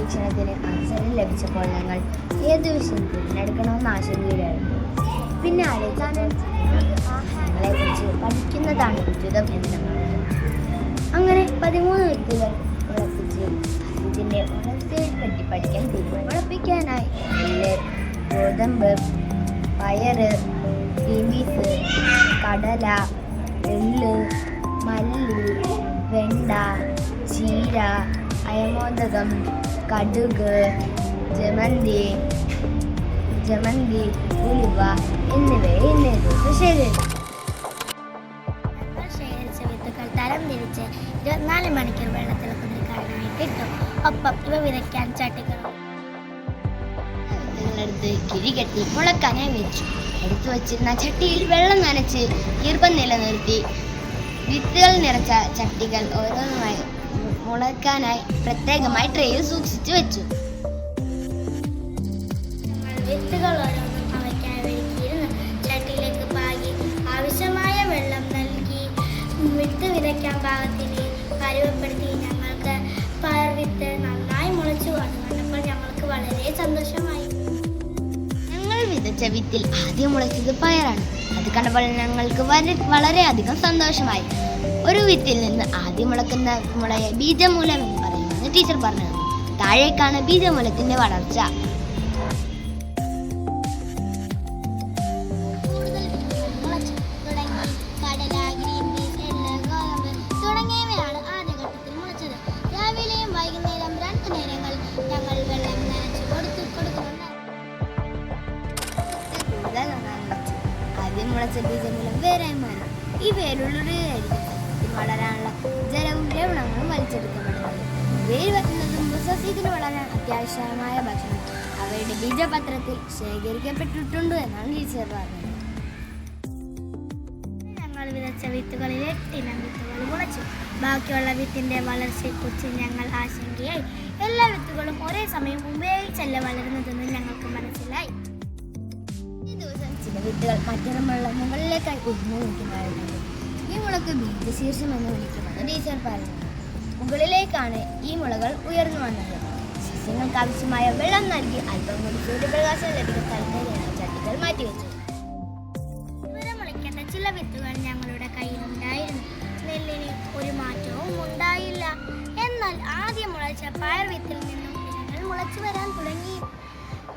നിരീക്ഷണത്തിന് അവസരം ലഭിച്ചപ്പോൾ ഞങ്ങൾ ഏത് വിഷയം തിരഞ്ഞെടുക്കണമെന്ന് ആശങ്കയിലായിരുന്നു. പിന്നാലെ ഞങ്ങളെക്കുറിച്ച് പഠിക്കുന്നതാണ് ഉചിതം എന്ന് ഞങ്ങൾ അങ്ങനെ 13 വ്യക്തികൾ ഉറപ്പിച്ച് ഇതിൻ്റെ വളർച്ചയെ പറ്റി പഠിക്കാൻ തീരുമാനിച്ചു. ഉറപ്പിക്കാനായി നെല്ല്, ഗോതമ്പ്, പയറ്, ഗ്രീൻ പീസ്, കടല, എള്ള്, മല്ലി, വെണ്ട, ചീര, അയമോദകം, കടുക്, ജമന്തി, ഉലുവ എന്നിവയെ ഇന്നേക്ക് ശേഖരിച്ചു. ശേഖരിച്ച വിത്തുകൾ തരം തിരിച്ച് 24 മണിക്കൂർ വെള്ളത്തിൽ കുതിർക്കാനായിട്ട് ഇട്ടു. ഒപ്പം ഇവ വിതയ്ക്കാൻ ചട്ടികളും വിത്തുകളെടുത്ത് കിഴികെട്ടി മുളക്കാനായി വെച്ചു. എടുത്തു വച്ചിരുന്ന ചട്ടിയിൽ വെള്ളം നനച്ച് ഈർപ്പം നിലനിർത്തി വിത്തുകൾ നിറച്ച ചട്ടികൾ ഓരോന്നുമായി മുളക്കാനായി പ്രത്യേകമായി ട്രേയിൽ സൂക്ഷിച്ചു വെച്ചു. വിത്തുകൾ ഓരോന്നും അവയ്ക്കായി ഒരുക്കിയിരുന്ന് ചട്ടിയിലേക്ക് പാകി ആവശ്യമായ വെള്ളം നൽകി വിത്ത് വിതയ്ക്കാൻ പാകത്തിന് പരുവപ്പെടുത്തി. ഞങ്ങൾക്ക് പയർ വിത്ത് നന്നായി മുളച്ചു. അത് കണ്ടപ്പോൾ ഞങ്ങൾക്ക് വളരെ സന്തോഷമായി. ഞങ്ങൾ വിതച്ച വിത്തിൽ ആദ്യം മുളച്ചത് പയറാണ്. അത് കണ്ടപ്പോൾ ഞങ്ങൾക്ക് വളരെയധികം സന്തോഷമായി. ഒരു വിത്തിൽ നിന്ന് ആദ്യം മുളക്കുന്ന മുളയെ ബീജമൂലം എന്ന് പറയുമെന്ന് ടീച്ചർ പറഞ്ഞു. താഴേക്കാണ് ബീജമൂലത്തിന്റെ വളർച്ച. കടല, ഗ്രീൻ പീസ്, എള്ള്, ഗോതമ്പ് തുടങ്ങിയവയാണ് ആദ്യഘട്ടത്തിൽ മുളച്ചത്. രാവിലെയും വൈകുന്നേരം 2 നേരങ്ങൾ ഞങ്ങൾ വെള്ളം നനച്ചു കൊടുക്കുന്നുണ്ട്. ആദ്യം മുളച്ച ബീജമൂലം വേരായി മാറി. ഈ വേരുള്ളൊരു വളരാനുള്ള ജലവും ലവണങ്ങളും വലിച്ചെടുക്കപ്പെടുന്നത്. വേര് വരുന്നതും സസ്യത്തിന് വളരാൻ അത്യാവശ്യമായ ഭക്ഷണം അവയുടെ ബീജപത്രത്തിൽ ശേഖരിക്കപ്പെട്ടിട്ടുണ്ട് എന്നാണ് ടീച്ചർ പറഞ്ഞത്. ഞങ്ങൾ വിതച്ച വിത്തുകളിൽ 8 ഇനം വിത്തുകൾ മുളച്ചു. ബാക്കിയുള്ള വിത്തിന്റെ വളർച്ചയെക്കുറിച്ച് ഞങ്ങൾ ആശങ്കയായി. എല്ലാ വിത്തുകളും ഒരേ സമയം ഉപയോഗിച്ചല്ല വളരുന്നതെന്ന് ഞങ്ങൾക്ക് മനസ്സിലായി. ഈ ദിവസം ചില വിത്തുകൾ മറ്റൊരു മുകളിലേക്കായി ഉയർന്നു നിൽക്കുന്നതായിരുന്നു. ഈ മുളക്ക് ബീജശീർഷം എന്ന് വിളിക്കുമെന്ന് ടീച്ചർ പറഞ്ഞു. മുകളിലേക്കാണ് ഈ മുളകൾ ഉയർന്നു വന്നത്. സസ്യങ്ങൾക്ക് ആവശ്യമായ വെള്ളം നൽകി അല്പം കൂടി സൂര്യപ്രകാശം ലഭിക്കുന്ന സ്ഥലത്തേക്കാണ് ചട്ടികൾ മാറ്റിവെച്ചത്. മുളയ്ക്കേണ്ട ചില വിത്തുകൾ ഞങ്ങളുടെ കയ്യിലുണ്ടായിരുന്നു. നെല്ലിന് ഒരു മാറ്റവും ഉണ്ടായില്ല. എന്നാൽ ആദ്യം മുളച്ച പയർ വിത്തിൽ നിന്നും ഇനങ്ങൾ മുളച്ചു വരാൻ തുടങ്ങി.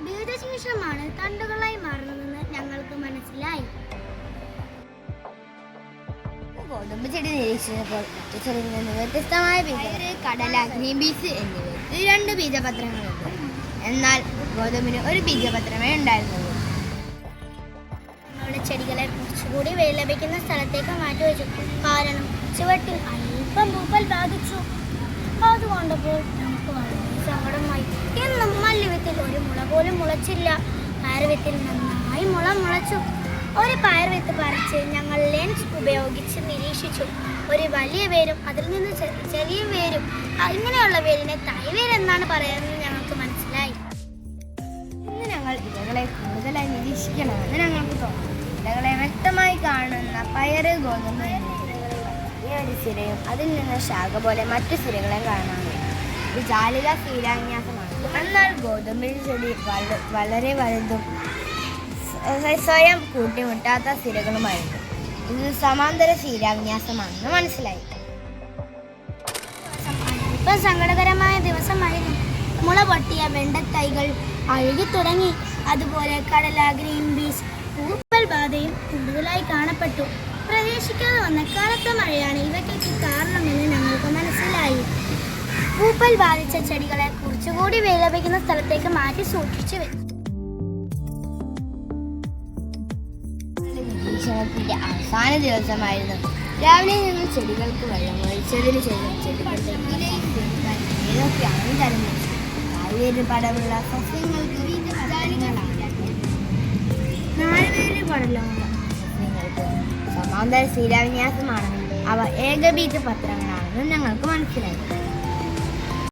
ബീജശീർഷമാണ് തണ്ടുകളായി മാറുന്നതെന്ന് ഞങ്ങൾക്ക് മനസ്സിലായി. ഗോതമ്പ് ചെടി നിരീക്ഷിച്ചപ്പോൾ മറ്റു ചെടികളിൽ നിന്ന് വ്യത്യസ്തമായ ബീജം, കടല, ഗ്രീൻ പീസ് എന്നിവയ്ക്ക് 2 ബീജപത്രങ്ങളുണ്ട്. എന്നാൽ ഗോതമ്പിന് ഒരു ബീജപത്രമേ ഉണ്ടായിരുന്നുള്ളൂ. ഞങ്ങളുടെ ചെടികളെ കുറച്ചുകൂടി വെയിൽ ലഭിക്കുന്ന സ്ഥലത്തേക്ക് മാറ്റിവെച്ചു. കാരണം ചുവട്ടിൽ അല്പം പൂപ്പൽ ബാധിച്ചു. അതുകൊണ്ടപ്പോൾ നമുക്ക് വളരെ സങ്കടമായി. എന്നും മല്ലിവിത്തിൽ ഒരു മുള പോലും മുളച്ചില്ല. പയർവിത്തിൽ നന്നായി മുളച്ചു. ഒരു പയർ വിത്ത് പറിച്ച് ഞങ്ങൾ ലെൻസ് ഉപയോഗിച്ച് നിരീക്ഷിച്ചു. ഒരു വലിയ വേരും അതിൽ നിന്ന് ചെറിയ വേരും, ഇങ്ങനെയുള്ള വേരിനെ തൈവേര് എന്നാണ് പറയുന്നത് ഞങ്ങൾക്ക് മനസ്സിലായി. ഇന്ന് ഞങ്ങൾ ഇലകളെ കൂടുതലായി നിരീക്ഷിക്കണമെന്ന് ഞങ്ങൾക്ക് തോന്നി. ഇലകളെ വ്യക്തമായി കാണുന്ന പയറ്, ഗോതമ്പ് ഒരു സിരയും അതിൽ നിന്ന് ശാഖ പോലെ മറ്റു സിരകളെ കാണാൻ കഴിയും. ഇത് ജാലിക ശീലാന്യാസമാണ്. എന്നാൽ ഗോതമ്പിൽ ചെടി വളരെ വലുതും സ്വയം കൂട്ടിമുട്ടാത്ത സിരകളുമായിരുന്നു. ഇത് സമാന്തര ശീലാന്യാസമാണെന്ന് മനസ്സിലായി. ഇപ്പം സങ്കടകരമായ ദിവസമായിരുന്നു. മുള പൊട്ടിയ വെണ്ടത്തൈകൾ അഴുകി തുടങ്ങി. അതുപോലെ കടല, ഗ്രീൻ പീസ്, പൂപ്പൽ ബാധയും കൂടുതലായി കാണപ്പെട്ടു. പ്രതീക്ഷിക്കാതെ വന്ന കനത്ത മഴയാണ് ഇവയ്ക്ക് കാരണമെന്ന് ഞങ്ങൾക്ക് മനസ്സിലായി. പൂപ്പൽ ബാധിച്ച ചെടികളെ കുറച്ചുകൂടി വെയിൽ ലഭിക്കുന്ന സ്ഥലത്തേക്ക് മാറ്റി സൂക്ഷിച്ചു വെച്ചു. നിരീക്ഷണത്തിന്റെ അവസാന ദിവസമായിരുന്നു. രാവിലെ നിന്ന് ചെടികൾക്ക് വെള്ളം ഒഴിച്ചതിന് ശേഷം ചെടികളുടെ ഇലയിൽ ഏതൊക്കെയാണ് തരുന്നത്. കാൽവേര് പടവുള്ള സസ്യങ്ങൾക്ക് 4 വേര് പടലമുള്ള സസ്യങ്ങൾക്ക് സമാന്തര ശീലാവിന്യാസമാണെന്നും അവ ഏകബീജ പത്രങ്ങളാണെന്നും ഞങ്ങൾക്ക് മനസ്സിലായി.